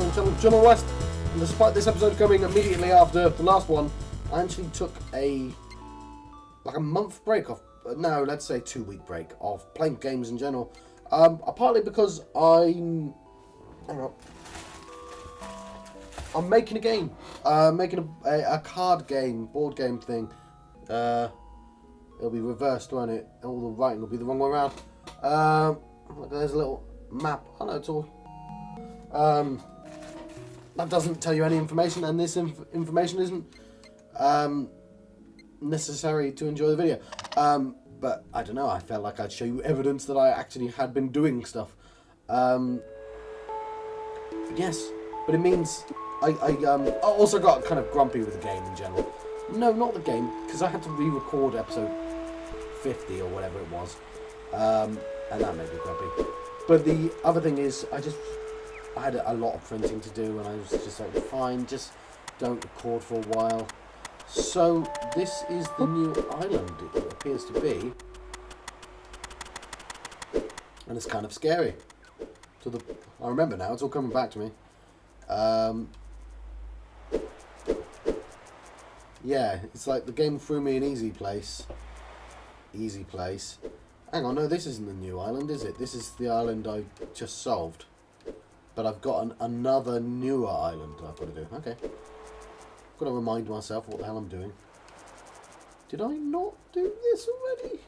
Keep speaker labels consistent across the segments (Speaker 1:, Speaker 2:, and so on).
Speaker 1: to the channel, John West. And despite this episode coming immediately after the last one, I actually took a month break off. No, let's say 2-week break of playing games in general. Partly because I'm making a game, making a card game, board game thing. It'll be reversed, won't it? All the writing will be the wrong way around. There's a little map. Oh no, it's all. That doesn't tell you any information, and this information isn't necessary to enjoy the video. But I don't know. I felt like I'd show you evidence that I actually had been doing stuff. Yes, but it means I also got kind of grumpy with the game in general. No, not the game, because I had to re-record episode 50 or whatever it was, and that made me grumpy. But the other thing is, I had a lot of printing to do, and I was just like, fine, just don't record for a while. So this is the new island, it appears to be, and it's kind of scary. I remember now, it's all coming back to me. Yeah, it's like the game threw me an easy place. Easy place. Hang on, no, this isn't the new island, is it? This is the island I just solved. But I've got another newer island I've got to do. Okay. I've got to remind myself what the hell I'm doing. Did I not do this already?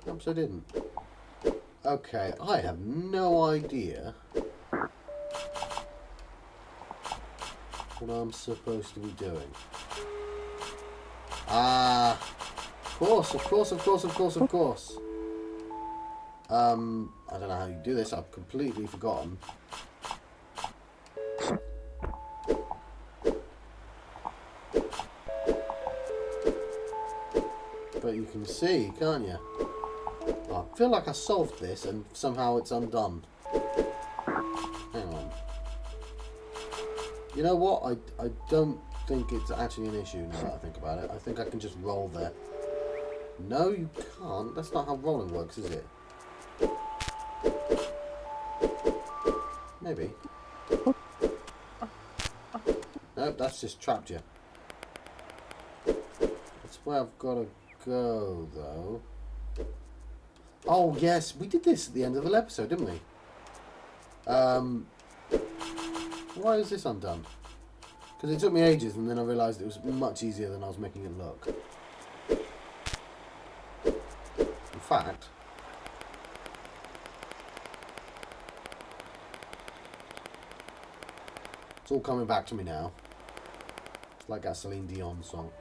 Speaker 1: Perhaps I didn't. Okay, I have no idea what I'm supposed to be doing. Of course. I don't know how you do this. I've completely forgotten. But you can see, can't you? I feel like I solved this and somehow it's undone. Hang on. You know what? I don't think it's actually an issue now that I think about it. I think I can just roll there. No, you can't. That's not how rolling works, is it? Maybe. Nope, that's just trapped you. That's where I've got to go, though. Oh, yes, we did this at the end of the episode, didn't we? Why is this undone? Because it took me ages, and then I realised it was much easier than I was making it look. In fact, it's all coming back to me now. It's like that Celine Dion song.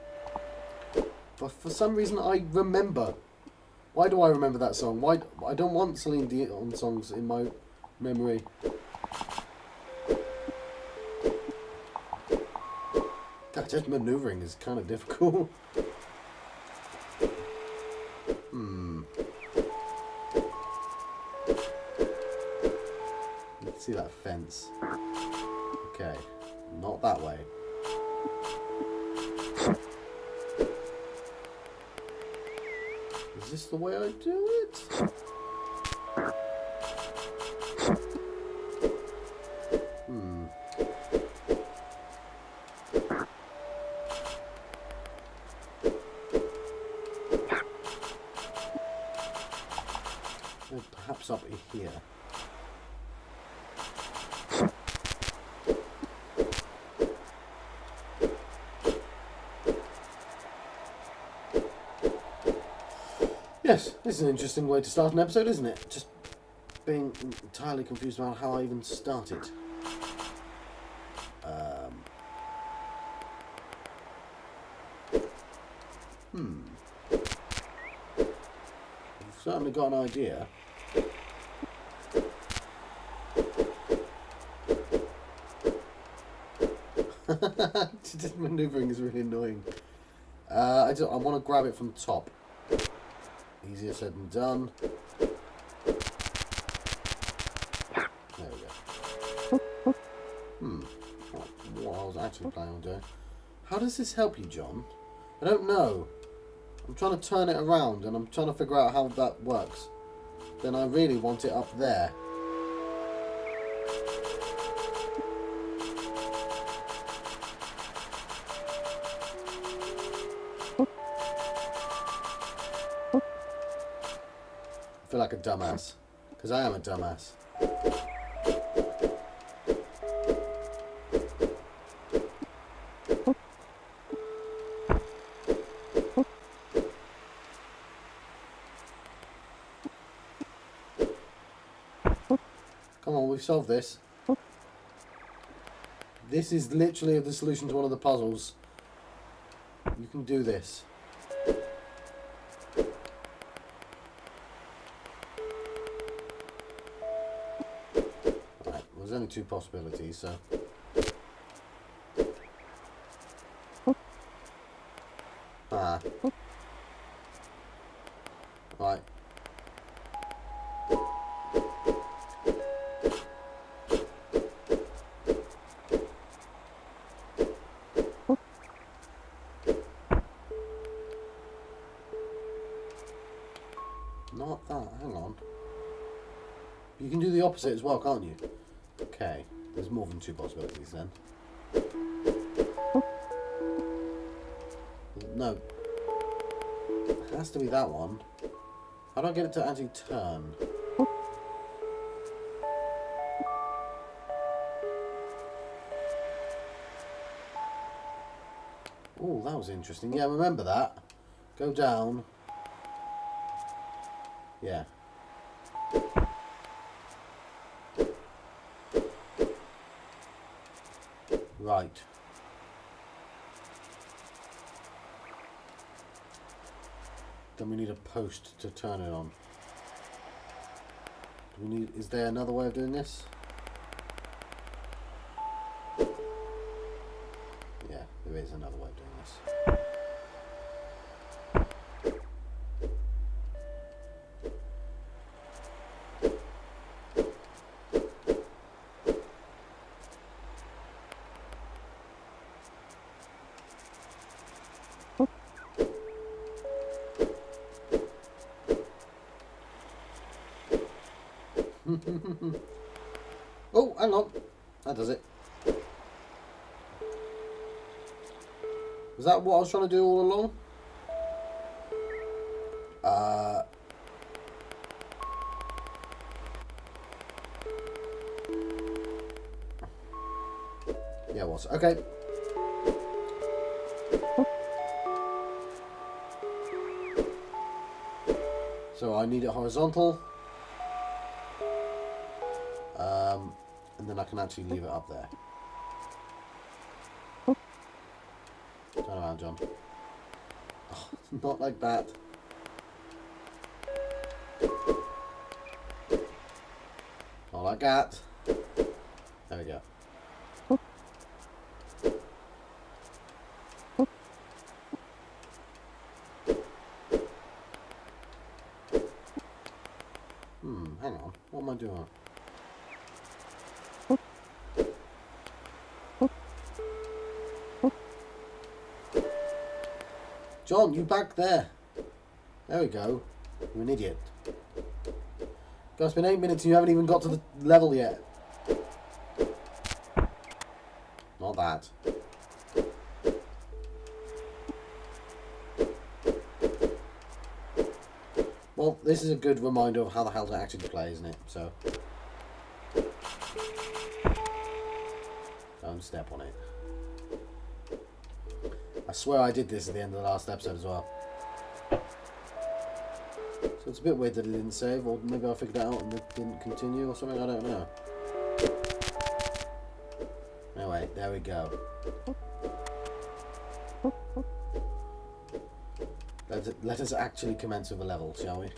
Speaker 1: But for some reason I remember. Why do I remember that song? Why? I don't want Celine Dion songs in my memory. That just maneuvering is kind of difficult. You can see that fence. Okay, not that way. Is this the way I do it? Perhaps up here. Yes, this is an interesting way to start an episode, isn't it? Just being entirely confused about how I even started. I've certainly got an idea. Just maneuvering is really annoying. I want to grab it from the top. Easier said than done. There we go. What I was actually planning on doing. How does this help you, John? I don't know. I'm trying to turn it around and I'm trying to figure out how that works. then I really want it up there. I feel like a dumbass, because I am a dumbass. Come on, we've solved this. This is literally the solution to one of the puzzles. You can do this. Right, there's only two possibilities, so... Ah. Right. Not that, hang on. You can do the opposite as well, can't you? Okay, there's more than two possibilities then. No. It has to be that one. How do I get it to actually turn? Oh, that was interesting. Yeah, remember that. Go down. Yeah. Right. Then we need a post to turn it on. Do we need? Is there another way of doing this? Yeah, there is another way of doing this. Oh, hang on. That does it. Was that what I was trying to do all along? Yeah, it was. Okay. So I need it horizontal. And then I can actually leave it up there. Turn around, John. Oh, not like that. Not like that. There we go. Hang on. What am I doing? John, you back there. There we go. You're an idiot. God, it's been 8 minutes and you haven't even got to the level yet. Not that. Well, this is a good reminder of how the hell to actually play, isn't it? So, don't step on it. I swear I did this at the end of the last episode as well. So it's a bit weird that it didn't save, or maybe I figured it out and it didn't continue or something, I don't know. Anyway, there we go. Let us actually commence with a level, shall we?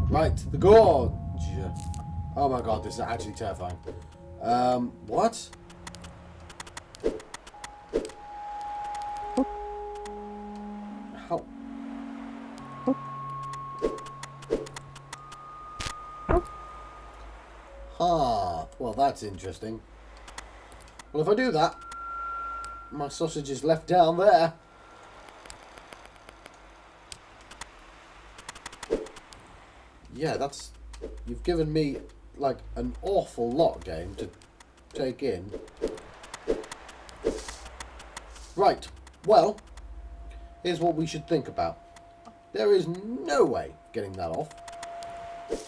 Speaker 1: Right, the Gorge! Oh my god, this is actually terrifying. What? How? Ah, well that's interesting. Well, if I do that, my sausage is left down there. yeah, that's... You've given me, like, an awful lot, game, to take in. Right, well, here's what we should think about. There is no way getting that off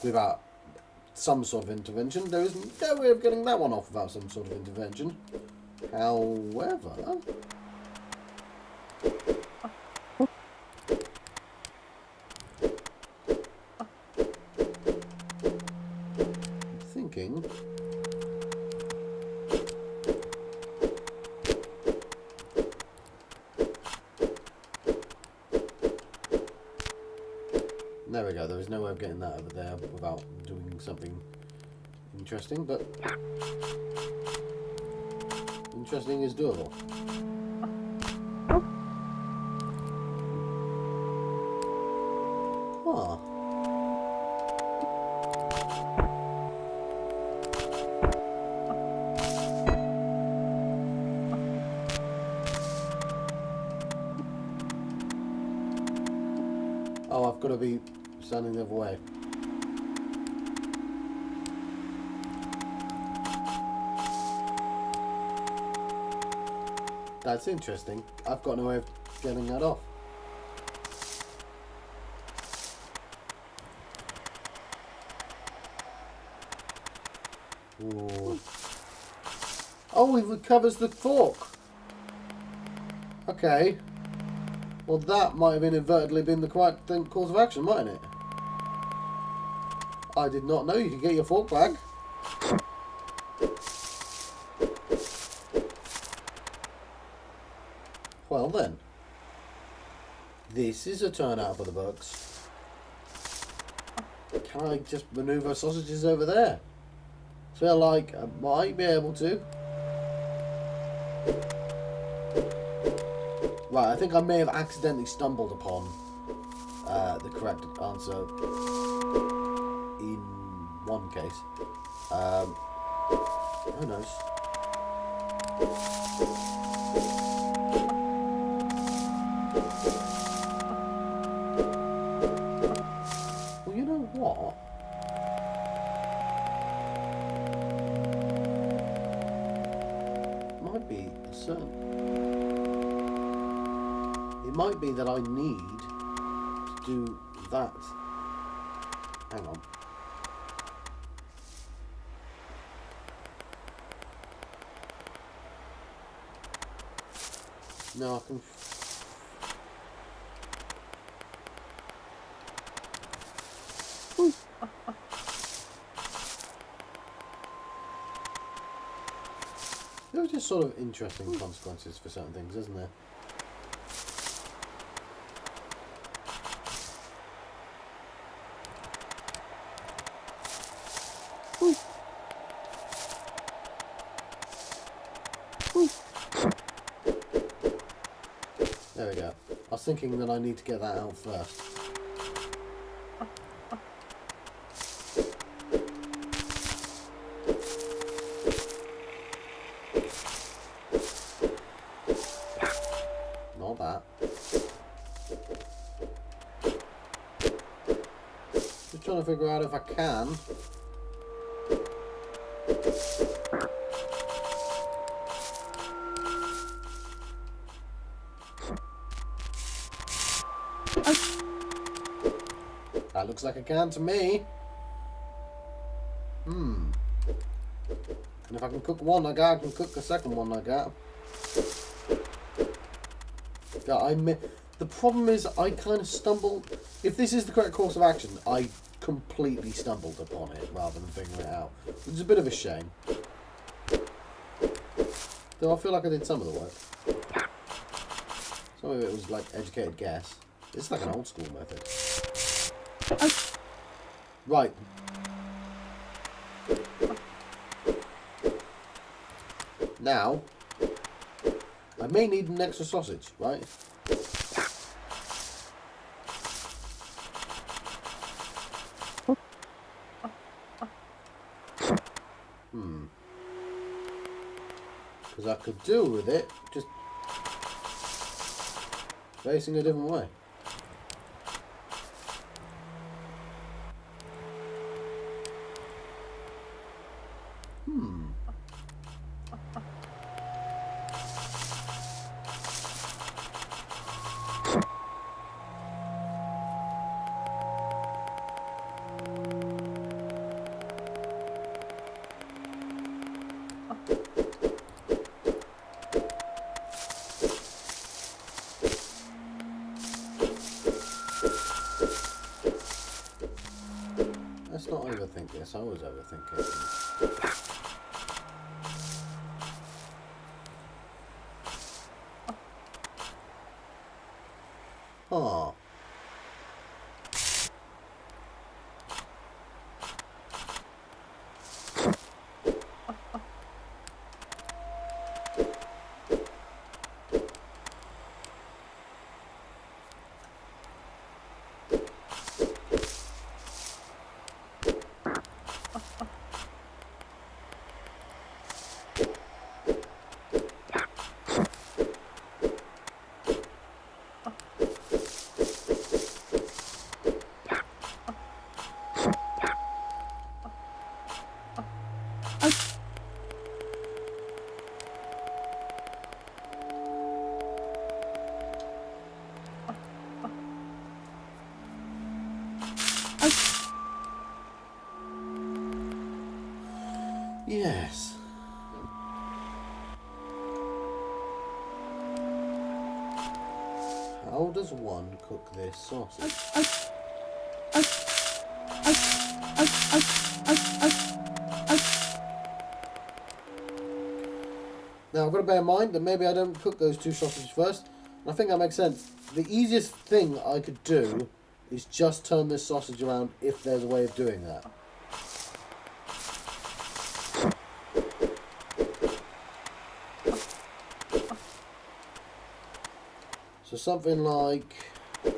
Speaker 1: without some sort of intervention. There is no way of getting that one off without some sort of intervention. However... I'm thinking... There we go, there is no way of getting that over there without doing something interesting, but interesting is doable. Huh. Oh, I've got to be standing the other way. That's interesting. I've got no way of getting that off. Ooh. Oh, it recovers the fork. Okay. Well, that might have inadvertently been the correct course of action, mightn't it? I did not know you could get your fork back. Well then. This is a turn out for the books. Can I just manoeuvre sausages over there? Feel like I might be able to. Right, I think I may have accidentally stumbled upon the correct answer in one case. Who knows? Well, you know what? Might be a certain... It might be that I need to do that. Hang on. No, I can... There are just sort of interesting consequences for certain things, isn't there? There we go. I was thinking that I need to get that out first. Not that. Just trying to figure out if I can. That looks like a can to me. And if I can cook one I got, I can cook the second one I got. Yeah, the problem is I kind of stumbled. If this is the correct course of action, I completely stumbled upon it rather than figuring it out. Which is a bit of a shame. Though I feel like I did some of the work. Some of it was like educated guess. It's like an old school method. Right. Now, I may need an extra sausage, right? Because I could do with it just facing a different way. Let's not overthink this. I always overthink it. Ah. Yes. How does one cook this sausage? Now I've got to bear in mind that maybe I don't cook those two sausages first. And I think that makes sense. The easiest thing I could do is just turn this sausage around if there's a way of doing that. So something like... I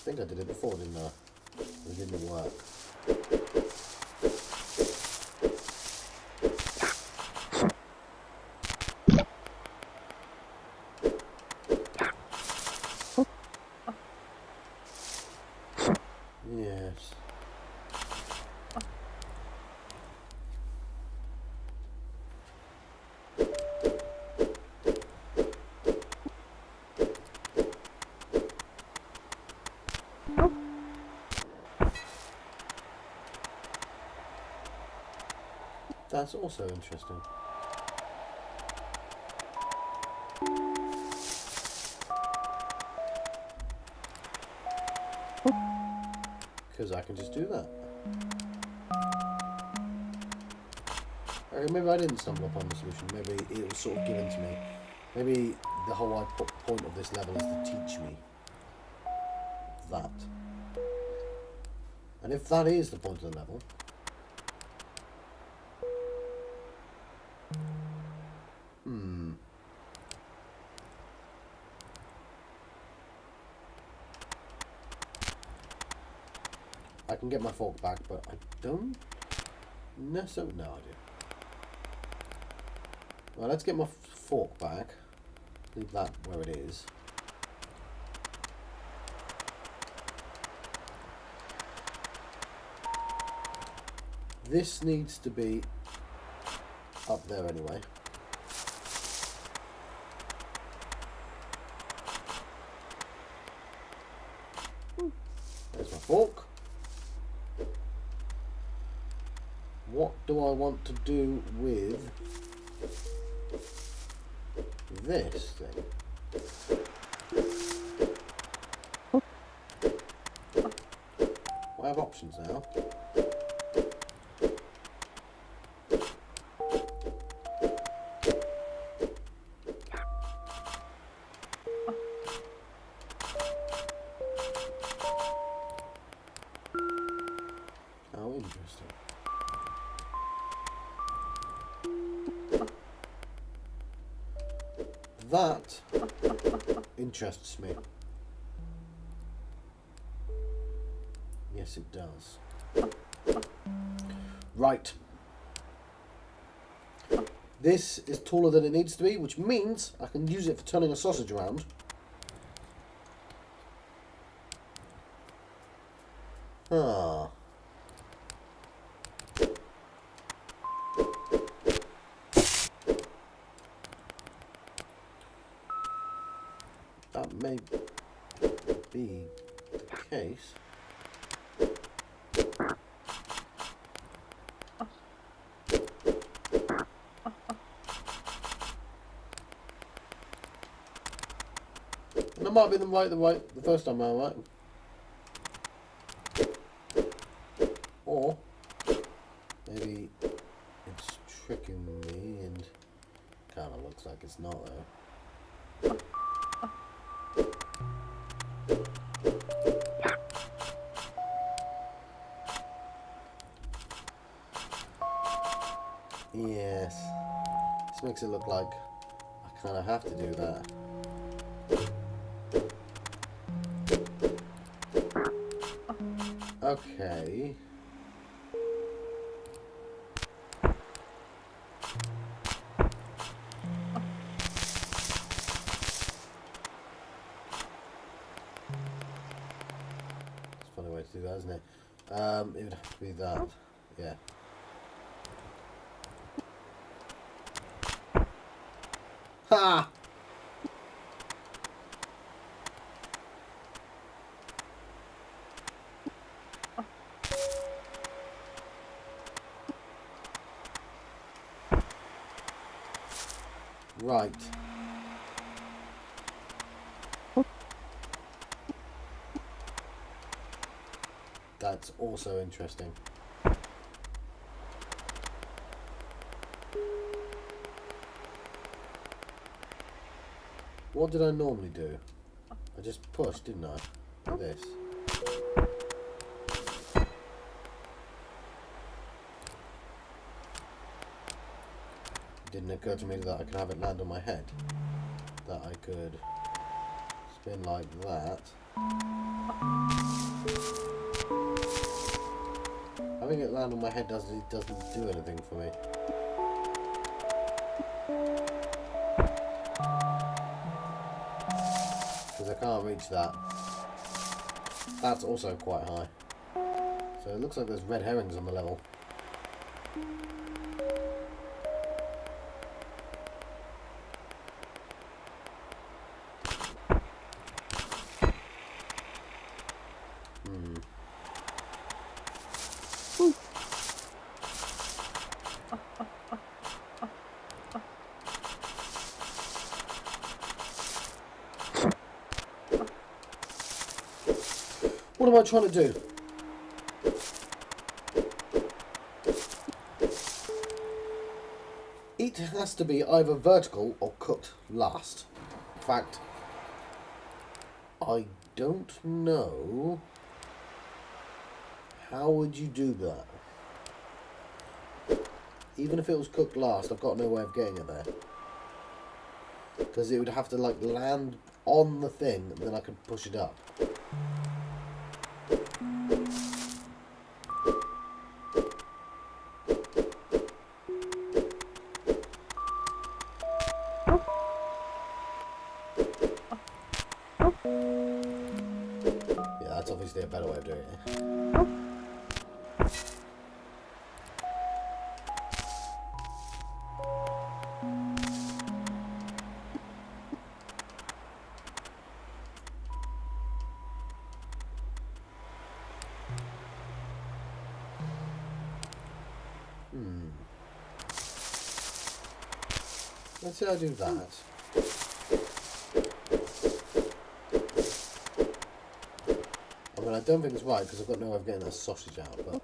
Speaker 1: think I did it before, didn't I? It didn't work. Yes. That's also interesting. Because I can just do that. Okay, maybe I didn't stumble upon the solution. Maybe it was sort of given to me. Maybe the whole point of this level is to teach me that. And if that is the point of the level, I can get my fork back, but I don't necessarily... No idea. Well, let's get my fork back. Leave that where it is. This needs to be up there anyway. There's my fork. What do I want to do with this thing? I have options now. How interesting. That interests me. Yes, it does. Right. This is taller than it needs to be, which means I can use it for turning a sausage around. Ah. That may be the case. might have been the first time around, right? Or maybe it's tricking me and kind of looks like it's not though. Yes, this makes it look like I kind of have to do that. Okay. It's a funny way to do that, isn't it? It would have to be that. Yeah. Ha! Right. That's also interesting. What did I normally do? I just pushed, didn't I? Like this. It didn't occur to me that I could have it land on my head. That I could spin like that. Having it land on my head doesn't do anything for me. Because I can't reach that. That's also quite high. So it looks like there's red herrings on the level. What am I trying to do? It has to be either vertical or cooked last. In fact, I don't know. How would you do that? Even if it was cooked last, I've got no way of getting it there. Because it would have to like land on the thing and then I could push it up. Yeah, that's obviously a better way of doing it. Let's see how I do that. I mean, I don't think it's right because I've got no way of getting that sausage out, but...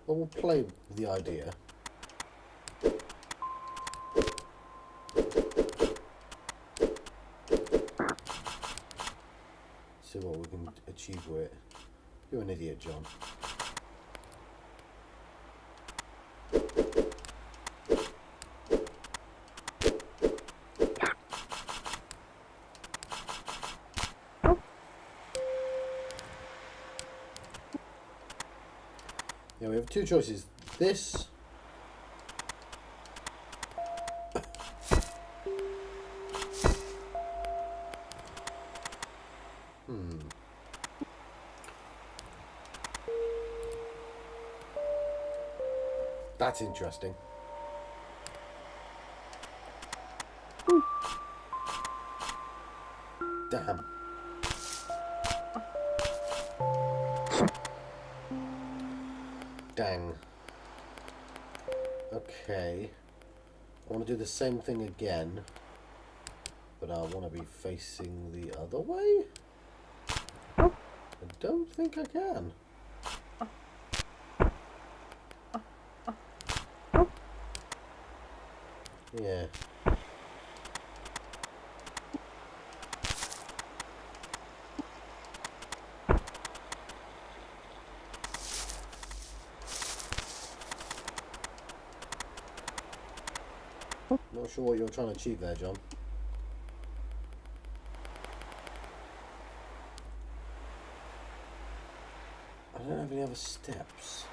Speaker 1: Well, we'll play with the idea. See what we can achieve with it. You're an idiot, John. Yeah, we have two choices. This... That's interesting. Damn. Dang. Okay. I want to do the same thing again, but I want to be facing the other way. I don't think I can. Yeah. Not sure what you're trying to achieve there, John. I don't have any other steps.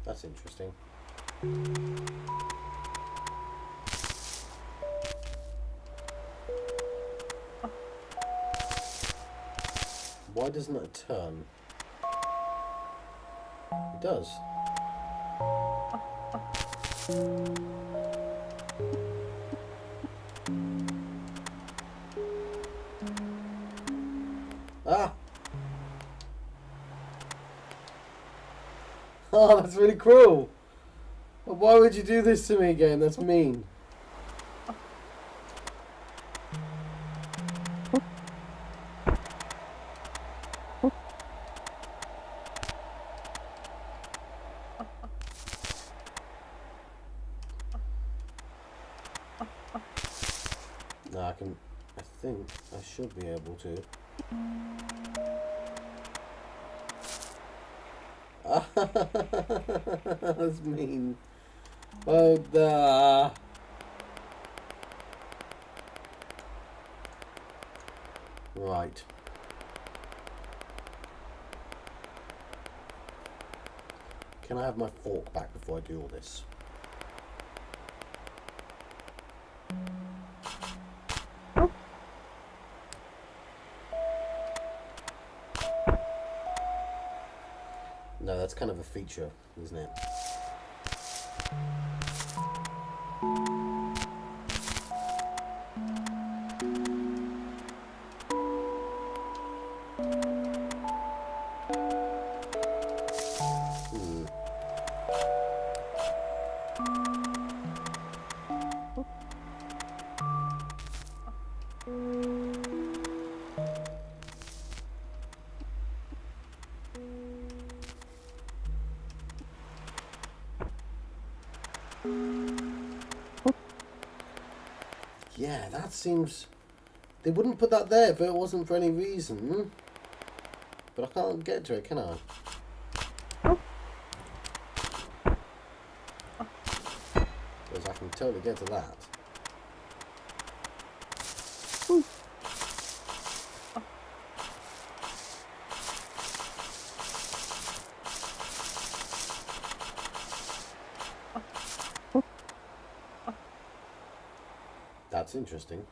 Speaker 1: That's interesting. Why doesn't it turn? It does. Ah! Oh, that's really cruel. Why would you do this to me again? That's mean. No, I think I should be able to. That's mean. Oh, duh. Right. Can I have my fork back before I do all this? No, that's kind of a feature, isn't it? Yeah, that seems... They wouldn't put that there if it wasn't for any reason. But I can't get to it, can I? Because I can totally get to that. That's interesting.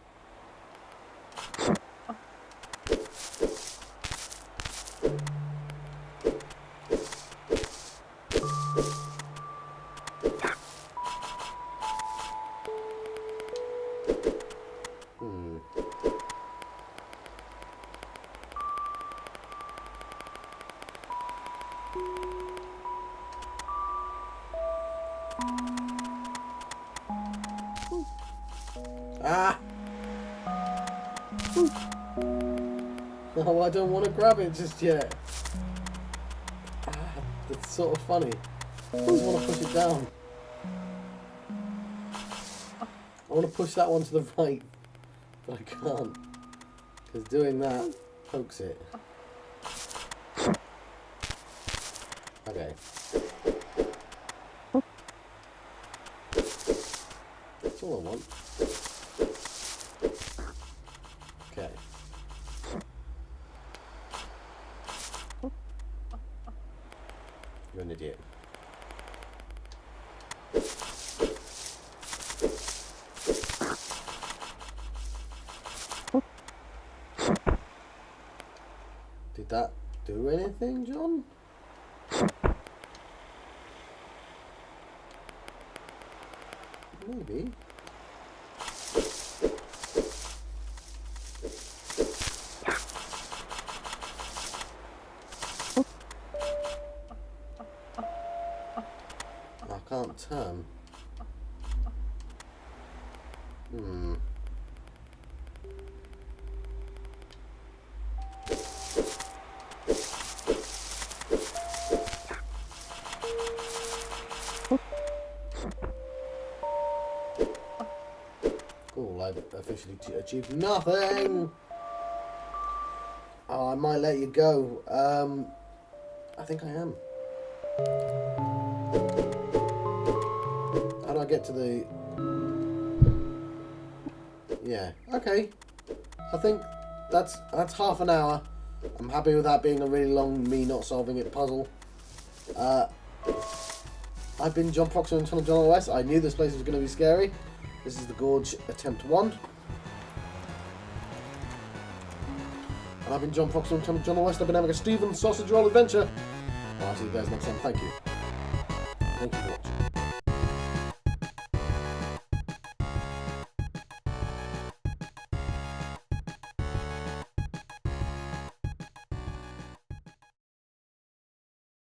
Speaker 1: Ah! Oh, I don't want to grab it just yet. Ah, that's sort of funny. I just want to push it down. I want to push that one to the right, but I can't. Because doing that pokes it. Okay. That's all I want. Okay. You're an idiot. Did that do anything, John? Maybe. can't turn. Cool, I've officially achieved nothing. Oh, I might let you go. I think I am. How do I get to the... Yeah, okay. I think that's half an hour. I'm happy with that being a really long me not solving it puzzle. I've been John Proctor and Tunnel John West. I knew this place was going to be scary. This is the Gorge attempt 1. And I've been John Proctor and Tunnel John West. I've been having a Stephen sausage roll adventure. I'll see you guys next time. Thank you. Thank you for watching.